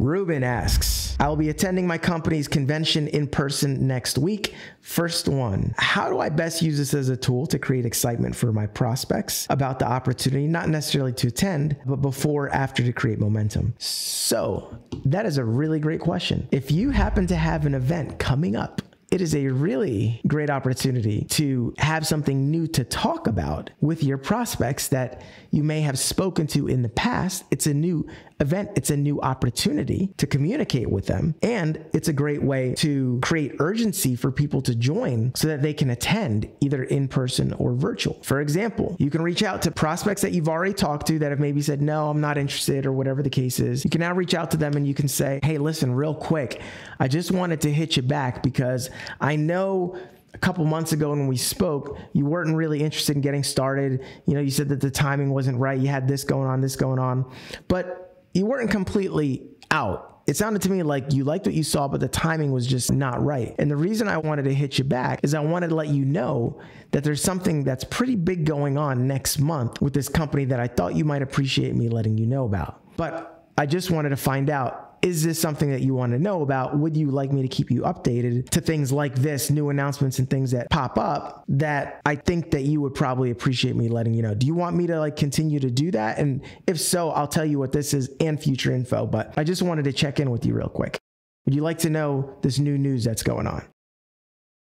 Ruben asks, I will be attending my company's convention in person next week. First one, how do I best use this as a tool to create excitement for my prospects about the opportunity, not necessarily to attend, but before, after, to create momentum? So that is a really great question. If you happen to have an event coming up, it is a really great opportunity to have something new to talk about with your prospects that you may have spoken to in the past. It's a new event. It's a new opportunity to communicate with them. And it's a great way to create urgency for people to join so that they can attend either in person or virtual. For example, you can reach out to prospects that you've already talked to that have maybe said, no, I'm not interested, or whatever the case is. You can now reach out to them and you can say, hey, listen, real quick, I just wanted to hit you back because I know a couple months ago when we spoke, you weren't really interested in getting started. You know, you said that the timing wasn't right. You had this going on, but you weren't completely out. It sounded to me like you liked what you saw, but the timing was just not right. And the reason I wanted to hit you back is I wanted to let you know that there's something that's pretty big going on next month with this company that I thought you might appreciate me letting you know about. But I just wanted to find out, is this something that you want to know about? Would you like me to keep you updated to things like this, new announcements and things that pop up that I think that you would probably appreciate me letting you know? Do you want me to continue to do that? And if so, I'll tell you what this is and future info, but I just wanted to check in with you real quick. Would you like to know this new news that's going on?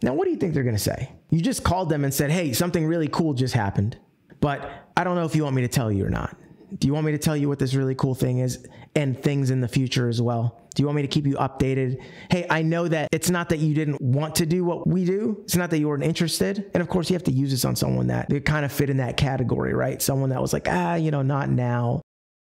Now, what do you think they're going to say? You just called them and said, hey, something really cool just happened, but I don't know if you want me to tell you or not. Do you want me to tell you what this really cool thing is and things in the future as well? Do you want me to keep you updated? Hey, I know that it's not that you didn't want to do what we do. It's not that you weren't interested. And of course, you have to use this on someone that they kind of fit in that category, right? Someone that was like, not now.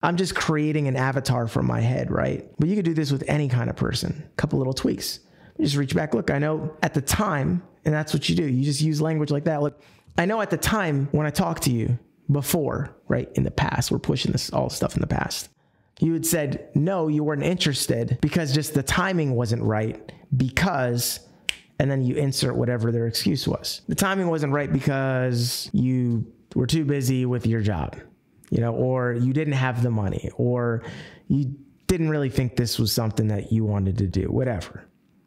I'm just creating an avatar from my head, right? But you could do this with any kind of person. A couple little tweaks. You just reach back. Look, I know at the time, and that's what you do. You just use language like that. Look, I know at the time when I talked to you, before, right? In the past, we're pushing this all stuff in the past. You had said, no, you weren't interested because just the timing wasn't right because, and then you insert whatever their excuse was. The timing wasn't right because you were too busy with your job, or you didn't have the money, or you didn't really think this was something that you wanted to do, whatever.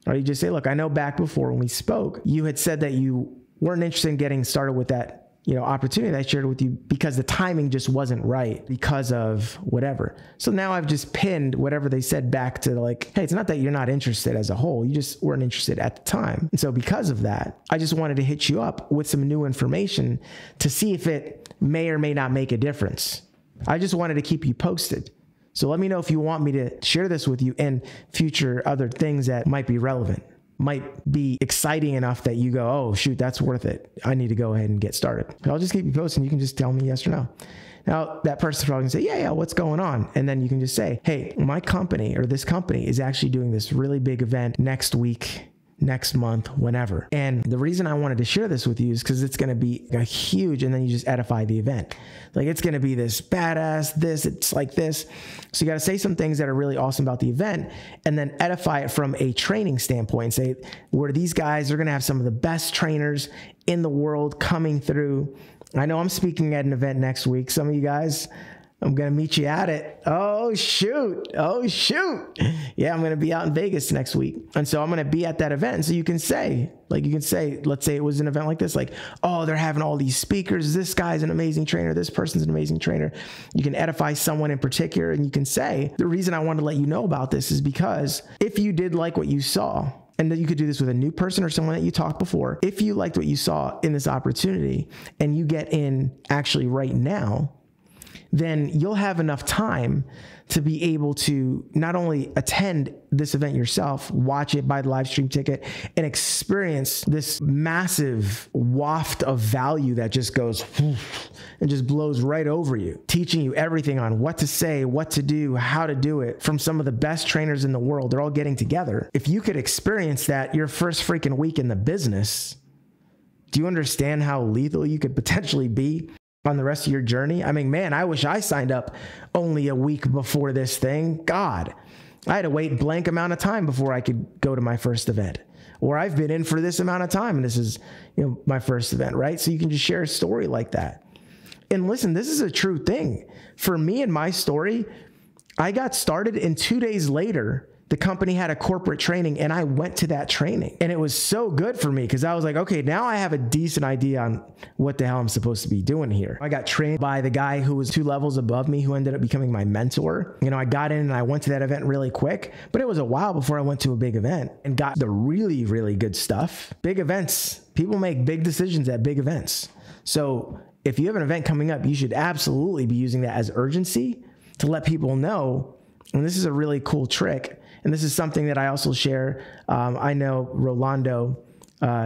Or you just say, look, I know back before when we spoke, you had said that you weren't interested in getting started with that opportunity that I shared with you because the timing just wasn't right because of whatever. So now I've just pinned whatever they said back to hey, it's not that you're not interested as a whole. You just weren't interested at the time. And so because of that, I just wanted to hit you up with some new information to see if it may or may not make a difference. I just wanted to keep you posted. So let me know if you want me to share this with you and future other things that might be relevant. Might be exciting enough that you go, oh, shoot, that's worth it. I need to go ahead and get started. I'll just keep you posted and you can just tell me yes or no. Now, that person's probably gonna say, yeah, what's going on? And then you can just say, hey, my company or this company is actually doing this really big event next week, next month, whenever. And the reason I wanted to share this with you is because it's going to be a huge, and then you just edify the event. It's going to be this badass, it's like this. So you got to say some things that are really awesome about the event and then edify it from a training standpoint. Say, where these guys are going to have some of the best trainers in the world coming through. I know I'm speaking at an event next week. Some of you guys, I'm going to meet you at it. Oh, shoot. Yeah, I'm going to be out in Vegas next week. And so I'm going to be at that event. And so you can say, let's say it was an event like this, oh, they're having all these speakers. This guy's an amazing trainer. This person's an amazing trainer. You can edify someone in particular. And you can say, the reason I wanted to let you know about this is because if you did like what you saw, and that you could do this with a new person or someone that you talked before, if you liked what you saw in this opportunity and you get in actually right now, then you'll have enough time to be able to not only attend this event yourself, watch it, buy the live stream ticket, and experience this massive waft of value that just goes and just blows right over you, teaching you everything on what to say, what to do, how to do it from some of the best trainers in the world. They're all getting together. If you could experience that your first freaking week in the business, do you understand how lethal you could potentially be on the rest of your journey? I mean, man, I wish I signed up only a week before this thing. God, I had to wait blank amount of time before I could go to my first event. Or I've been in for this amount of time and this is, my first event, right? So you can just share a story like that. And listen, this is a true thing. For me and my story, I got started, and 2 days later, the company had a corporate training, and I went to that training. And it was so good for me because I was like, okay, now I have a decent idea on what the hell I'm supposed to be doing here. I got trained by the guy who was 2 levels above me, who ended up becoming my mentor. You know, I got in and I went to that event really quick, but it was a while before I went to a big event and got the really, really good stuff. Big events, people make big decisions at big events. So if you have an event coming up, you should absolutely be using that as urgency to let people know. And this is a really cool trick. And this is something that I also share. I know Rolando,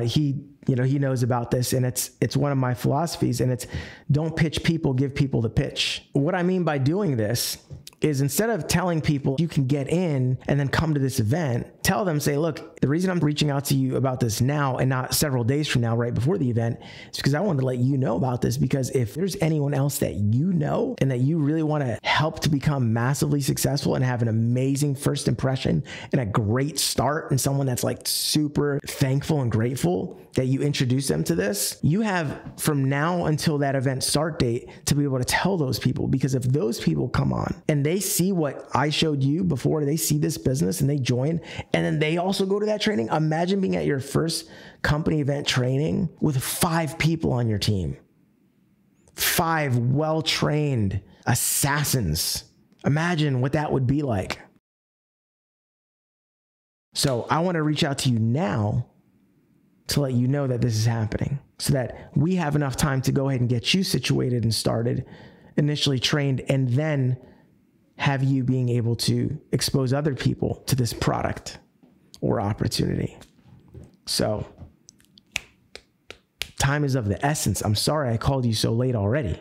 he knows about this, and it's one of my philosophies, and it's don't pitch people, give people the pitch. What I mean by doing this is instead of telling people you can get in and then come to this event, tell them, say, look, the reason I'm reaching out to you about this now and not several days from now, right before the event, is because I wanted to let you know about this, because if there's anyone else that you know and that you really want to help to become massively successful and have an amazing first impression and a great start, and someone that's like super thankful and grateful that you introduce them to this, you have from now until that event start date to be able to tell those people. Because if those people come on and they see what I showed you before, they see this business and they join, and then they also go to that training. Imagine being at your first company event training with 5 people on your team, 5 well-trained assassins. Imagine what that would be like. So I want to reach out to you now to let you know that this is happening, so that we have enough time to go ahead and get you situated and started, initially trained, and then have you being able to expose other people to this product or opportunity. So time is of the essence. I'm sorry I called you so late already.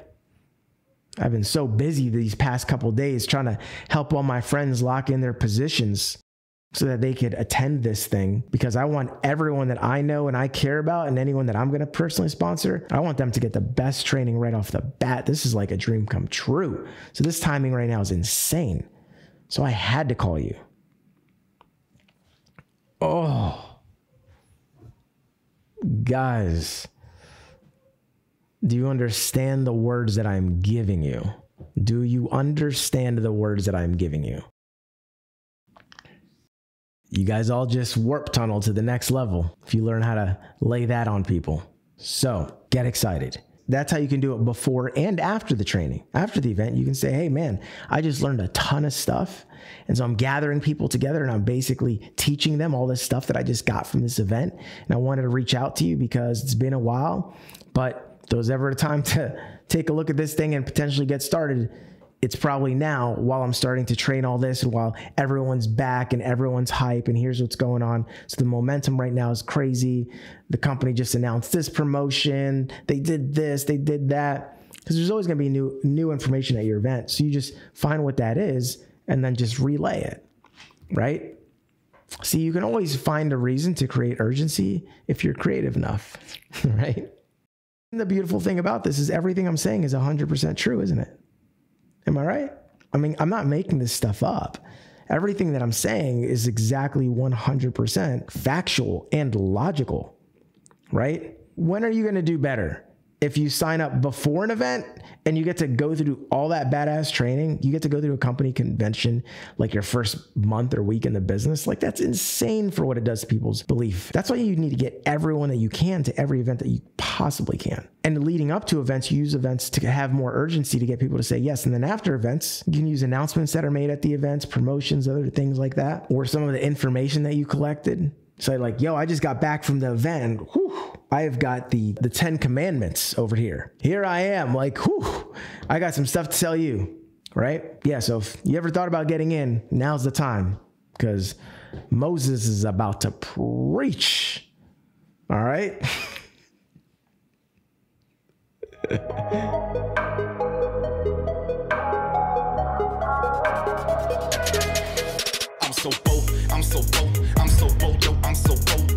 I've been so busy these past couple of days trying to help all my friends lock in their positions so that they could attend this thing, because I want everyone that I know and I care about, and anyone that I'm going to personally sponsor, I want them to get the best training right off the bat. This is like a dream come true. So this timing right now is insane. So I had to call you. Oh, guys, do you understand the words that I'm giving you? Do you understand the words that I'm giving you? You guys all just warp tunnel to the next level if you learn how to lay that on people. So get excited. That's how you can do it before and after the training. After the event, you can say, hey man, I just learned a ton of stuff. And so I'm gathering people together and I'm basically teaching them all this stuff that I just got from this event. And I wanted to reach out to you because it's been a while, but if there was ever a time to take a look at this thing and potentially get started, it's probably now, while I'm starting to train all this and while everyone's back and everyone's hype and here's what's going on. So the momentum right now is crazy. The company just announced this promotion. They did this, they did that. Because there's always going to be new information at your event. So you just find what that is and then just relay it, right? See, you can always find a reason to create urgency if you're creative enough, right? And the beautiful thing about this is everything I'm saying is 100% true, isn't it? Am I right? I mean, I'm not making this stuff up. Everything that I'm saying is exactly 100% factual and logical, right? When are you going to do better? If you sign up before an event and you get to go through all that badass training, you get to go through a company convention like your first month or week in the business, like that's insane for what it does to people's belief. That's why you need to get everyone that you can to every event that you possibly can. And leading up to events, you use events to have more urgency to get people to say yes. And then after events, you can use announcements that are made at the events, promotions, other things like that, or some of the information that you collected. So like, yo, I just got back from the event. Whew, I have got the 10 commandments over here. Here I am, like, whew, I got some stuff to tell you, right? Yeah, so if you ever thought about getting in, now's the time, because Moses is about to preach. All right? I'm so bold, yo, I'm so bold.